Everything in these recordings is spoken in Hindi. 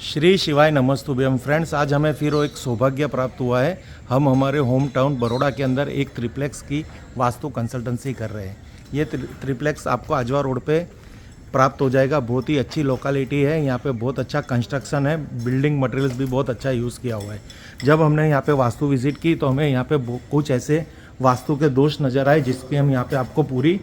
श्री शिवाय नमस्तुभ्यम फ्रेंड्स, आज हमें फिर एक सौभाग्य प्राप्त हुआ है। हम हमारे होम टाउन बड़ौदा के अंदर एक ट्रिप्लेक्स की वास्तु कंसल्टेंसी कर रहे हैं। ये ट्रिप्लेक्स आपको आजवा रोड पे प्राप्त हो जाएगा। बहुत ही अच्छी लोकेलिटी है, यहाँ पे बहुत अच्छा कंस्ट्रक्शन है, बिल्डिंग मटेरियल्स भी बहुत अच्छा यूज़ किया हुआ है। जब हमने यहाँ पे वास्तु विजिट की तो हमें यहाँ पे कुछ ऐसे वास्तु के दोष नज़र आए, जिसकी हम यहाँ पे आपको पूरी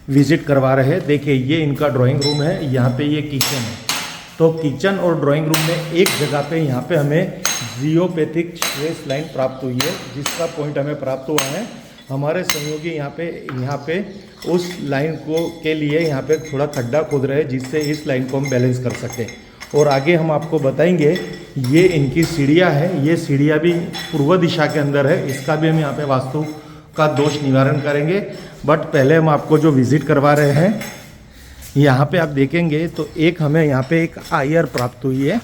विजिट करवा रहे हैं। देखिए, ये इनका ड्राइंग रूम है, यहाँ पे ये किचन है। तो किचन और ड्राइंग रूम में एक जगह पे यहाँ पे हमें जियोपैथिक स्ट्रेस लाइन प्राप्त हुई है, जिसका पॉइंट हमें प्राप्त हुआ है। हमारे सहयोगी यहाँ पे उस लाइन को के लिए यहाँ पे थोड़ा खड्डा खोद रहे हैं, जिससे इस लाइन को हम बैलेंस कर सकें। और आगे हम आपको बताएंगे, ये इनकी सीढ़ियाँ है, ये सीढ़ियाँ भी पूर्व दिशा के अंदर है, इसका भी हम यहाँ पे वास्तु का दोष निवारण करेंगे। बट पहले हम आपको जो विज़िट करवा रहे हैं, यहाँ पे आप देखेंगे तो एक हमें यहाँ पे एक आयर प्राप्त हुई है।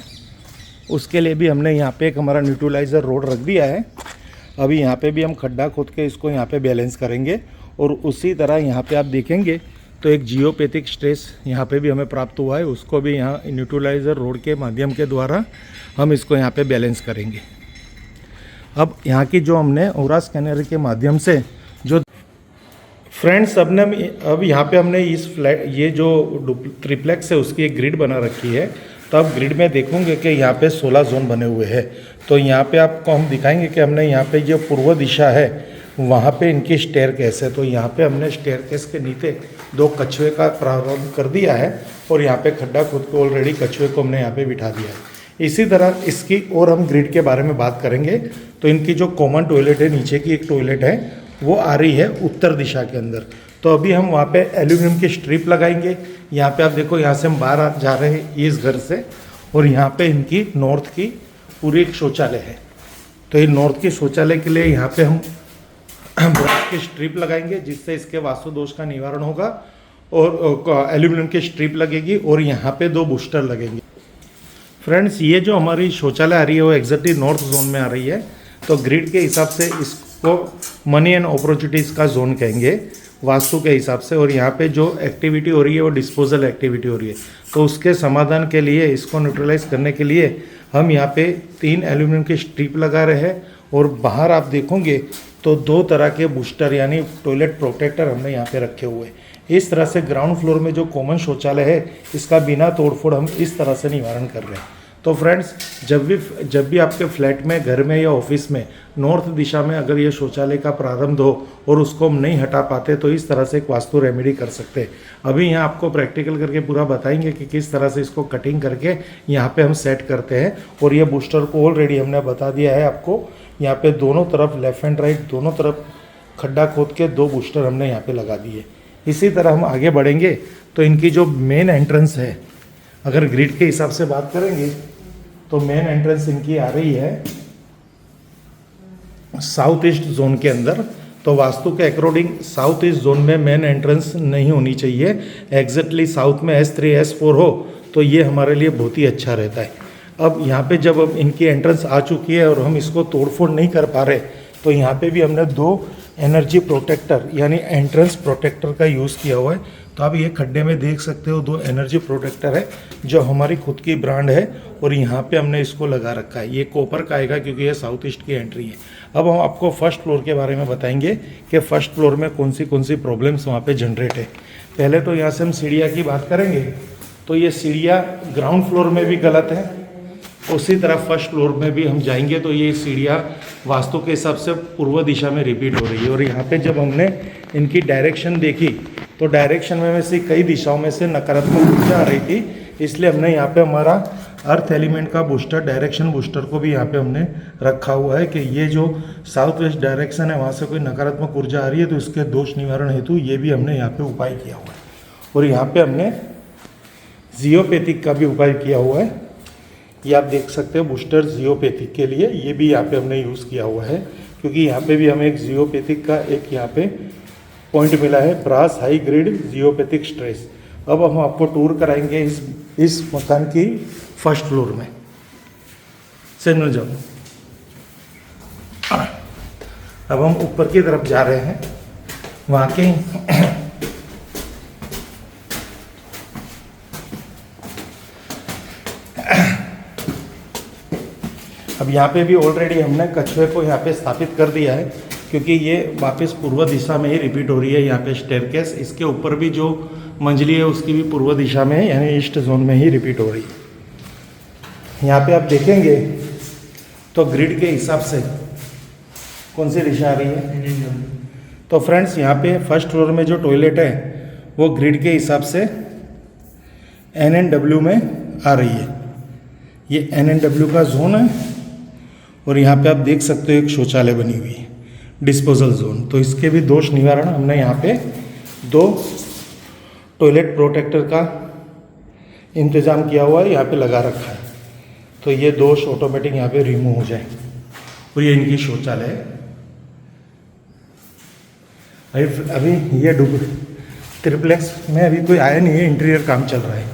उसके लिए भी हमने यहाँ पे एक हमारा न्यूट्रलाइज़र रोड रख दिया है। अभी यहाँ पे भी हम खड्डा खोद के इसको यहाँ पे बैलेंस करेंगे। और उसी तरह यहाँ पे आप देखेंगे तो एक जियोपैथिक स्ट्रेस यहाँ पे भी हमें प्राप्त हुआ है, उसको भी यहाँ न्यूट्रलाइज़र रोड के माध्यम के द्वारा हम इसको यहाँ पे बैलेंस करेंगे। अब यहाँ की जो हमने ऑरा स्कैनर के माध्यम से जो फ्रेंड्स अब यहाँ पे हमने इस फ्लैट ये जो ट्रिप्लेक्स है उसकी एक ग्रिड बना रखी है। तो आप ग्रिड में देखोगे कि यहाँ पे 16 जोन बने हुए हैं। तो यहाँ पे आपको हम दिखाएंगे कि हमने यहाँ पे जो पूर्व दिशा है वहाँ पे इनकी स्टेयरकेस है। तो यहाँ पे हमने स्टेयरकेस के नीचे 2 कछुए का प्रारंभ कर दिया है और यहाँ पे खड्डा खुद को ऑलरेडी कछुए को हमने यहाँ पे बिठा दिया है। इसी तरह इसकी और हम ग्रिड के बारे में बात करेंगे। तो इनकी जो कॉमन टॉयलेट है, नीचे की एक टॉयलेट है, वो आ रही है उत्तर दिशा के अंदर। तो अभी हम वहाँ पे एल्यूमिनियम की स्ट्रिप लगाएंगे। यहाँ पे आप देखो, यहाँ से हम बाहर जा रहे हैं इस घर से, और यहाँ पे इनकी नॉर्थ की पूरी एक शौचालय है। तो ये नॉर्थ की शौचालय के लिए यहाँ पे हम ब्रश की स्ट्रिप लगाएंगे, जिससे इसके वास्तु दोष का निवारण होगा। और एल्यूमिनियम की स्ट्रिप लगेगी और यहाँ पे 2 बूस्टर लगेंगे। फ्रेंड्स, ये जो हमारी शौचालय आ रही है वो एग्जैक्टली नॉर्थ जोन में आ रही है। तो ग्रिड के हिसाब से इसको मनी एंड अपॉर्चुनिटीज़ का जोन कहेंगे वास्तु के हिसाब से। और यहाँ पे जो एक्टिविटी हो रही है वो डिस्पोजल एक्टिविटी हो रही है। तो उसके समाधान के लिए, इसको न्यूट्रलाइज करने के लिए हम यहाँ पे 3 एल्यूमिनियम की स्ट्रिप लगा रहे हैं। और बाहर आप देखोगे तो 2 तरह के बूस्टर यानी टॉयलेट प्रोटेक्टर हमने यहाँ पे रखे हुए हैं। इस तरह से ग्राउंड फ्लोर में जो कॉमन शौचालय है, इसका बिना तोड़फोड़ हम इस तरह से निवारण कर रहे हैं। तो फ्रेंड्स, जब भी आपके फ्लैट में, घर में या ऑफिस में नॉर्थ दिशा में अगर ये शौचालय का प्रारंभ हो और उसको हम नहीं हटा पाते, तो इस तरह से एक वास्तु रेमेडी कर सकते हैं। अभी यहाँ आपको प्रैक्टिकल करके पूरा बताएंगे कि किस तरह से इसको कटिंग करके यहाँ पे हम सेट करते हैं। और ये बूस्टर को ऑलरेडी हमने बता दिया है आपको। यहाँ पे दोनों तरफ, लेफ्ट एंड राइट दोनों तरफ खड्डा खोद के 2 बूस्टर हमने यहाँ पे लगा दिए। इसी तरह हम आगे बढ़ेंगे तो इनकी जो मेन एंट्रेंस है, अगर ग्रिड के हिसाब से बात करेंगे तो मेन एंट्रेंस इनकी आ रही है साउथ ईस्ट जोन के अंदर। तो वास्तु के अकॉर्डिंग साउथ ईस्ट जोन में मेन एंट्रेंस नहीं होनी चाहिए। एग्जैक्टली साउथ में S3 S4 हो तो ये हमारे लिए बहुत ही अच्छा रहता है। अब यहाँ पे जब अब इनकी एंट्रेंस आ चुकी है और हम इसको तोड़फोड़ नहीं कर पा रहे, तो यहाँ पे भी हमने 2 एनर्जी प्रोटेक्टर यानी एंट्रेंस प्रोटेक्टर का यूज़ किया हुआ है। तो आप ये खड्डे में देख सकते हो 2 एनर्जी प्रोटेक्टर है, जो हमारी खुद की ब्रांड है। और यहाँ पे हमने इसको लगा रखा है। ये कॉपर का आएगा क्योंकि ये साउथ ईस्ट की एंट्री है। अब हम आपको फर्स्ट फ्लोर के बारे में बताएंगे कि फर्स्ट फ्लोर में कौन सी प्रॉब्लम्स वहाँ पे जनरेट है। पहले तो यहाँ से हम सीढ़ियाँ की बात करेंगे। तो ये सीढ़ियाँ ग्राउंड फ्लोर में भी गलत है, उसी तरह फर्स्ट फ्लोर में भी हम जाएंगे तो ये सीढ़ियाँ वास्तु के हिसाब से पूर्व दिशा में रिपीट हो रही है। और यहाँ पे जब हमने इनकी डायरेक्शन देखी तो डायरेक्शन में से कई दिशाओं में से नकारात्मक ऊर्जा आ रही थी, इसलिए हमने यहाँ पे हमारा अर्थ एलिमेंट का बूस्टर, डायरेक्शन बूस्टर को भी यहाँ पे हमने रखा हुआ है कि ये जो साउथ वेस्ट डायरेक्शन है वहाँ से कोई नकारात्मक ऊर्जा आ रही है तो इसके दोष निवारण हेतु ये भी हमने यहाँ पे उपाय किया हुआ है। और यहाँ पे हमने जियोपैथिक का भी उपाय किया हुआ है। ये आप देख सकते हो बूस्टर जियोपैथिक के लिए, ये भी यहाँ पे हमने यूज़ किया हुआ है, क्योंकि यहाँ पे भी हमें एक जियोपैथिक का एक यहाँ पे पॉइंट मिला है, brass high grade geopathic stress. अब हम आपको टूर कराएंगे इस मकान की फर्स्ट फ्लोर में से न जाओ। अब हम ऊपर की तरफ जा रहे हैं। वहाँ के अब यहाँ पे भी ऑलरेडी हमने कछुए को यहाँ पे स्थापित कर दिया है, क्योंकि ये वापस पूर्व दिशा में ही रिपीट हो रही है। यहाँ पे स्टेयरकेस, इसके ऊपर भी जो मंजिली है उसकी भी पूर्व दिशा में यानी ईस्ट जोन में ही रिपीट हो रही है। यहाँ पे आप देखेंगे तो ग्रिड के हिसाब से कौन सी दिशा आ रही है। तो फ्रेंड्स यहाँ पे फर्स्ट फ्लोर में जो टॉयलेट है वो ग्रिड के हिसाब से NNW में आ रही है। ये NNW का जोन है और यहाँ पे आप देख सकते हो एक शौचालय बनी हुई है, डिस्पोजल जोन। तो इसके भी दोष निवारण हमने यहाँ पे 2 टॉयलेट प्रोटेक्टर का इंतज़ाम किया हुआ है, यहाँ पे लगा रखा है। तो ये दोष ऑटोमेटिक यहाँ पे रिमूव हो जाए। और ये इनकी शौचालय है। अभी ये ट्रिप्लेक्स में अभी कोई आया नहीं है, इंटीरियर काम चल रहा है।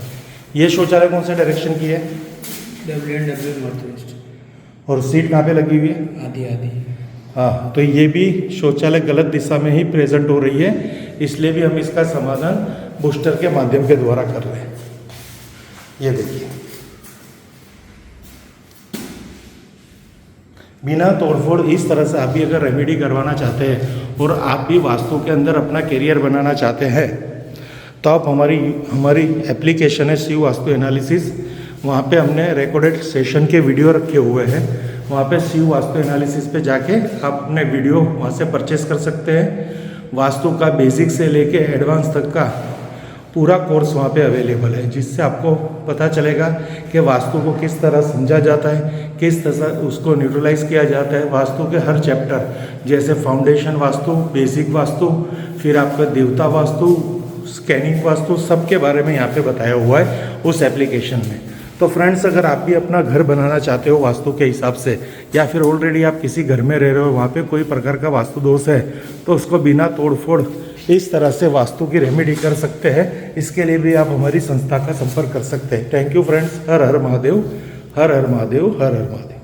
ये शौचालय कौन सा डायरेक्शन की है? WNW north west. और सीट कहाँ पे लगी हुई है? आधी। हाँ, तो ये भी शौचालय गलत दिशा में ही प्रेजेंट हो रही है, इसलिए भी हम इसका समाधान बूस्टर के माध्यम के द्वारा कर रहे हैं। ये देखिए, बिना तोड़फोड़ इस तरह से आप भी अगर रेमेडी करवाना चाहते हैं और आप भी वास्तु के अंदर अपना करियर बनाना चाहते हैं तो आप हमारी एप्लीकेशन है शिव वास्तु एनालिसिस, वहाँ पे हमने रिकॉर्डेड सेशन के वीडियो रखे हुए हैं। वहाँ पे शिव वास्तु एनालिसिस पे जाके आप अपने वीडियो वहाँ से परचेस कर सकते हैं। वास्तु का बेसिक से लेके एडवांस तक का पूरा कोर्स वहाँ पे अवेलेबल है, जिससे आपको पता चलेगा कि वास्तु को किस तरह समझा जाता है, किस तरह उसको न्यूट्रलाइज किया जाता है। वास्तु के हर चैप्टर जैसे फाउंडेशन वास्तु, बेसिक वास्तु, फिर आपका देवता वास्तु, स्कैनिंग वास्तु, सब के बारे में यहाँ पे बताया हुआ है उस एप्लीकेशन में। तो फ्रेंड्स, अगर आप भी अपना घर बनाना चाहते हो वास्तु के हिसाब से, या फिर ऑलरेडी आप किसी घर में रह रहे हो वहाँ पे कोई प्रकार का वास्तु दोष है, तो उसको बिना तोड़फोड़ इस तरह से वास्तु की रेमेडी कर सकते हैं। इसके लिए भी आप हमारी संस्था का संपर्क कर सकते हैं। Thank you friends. Her her Mahadev, her her Mahadev, her her Mahadev.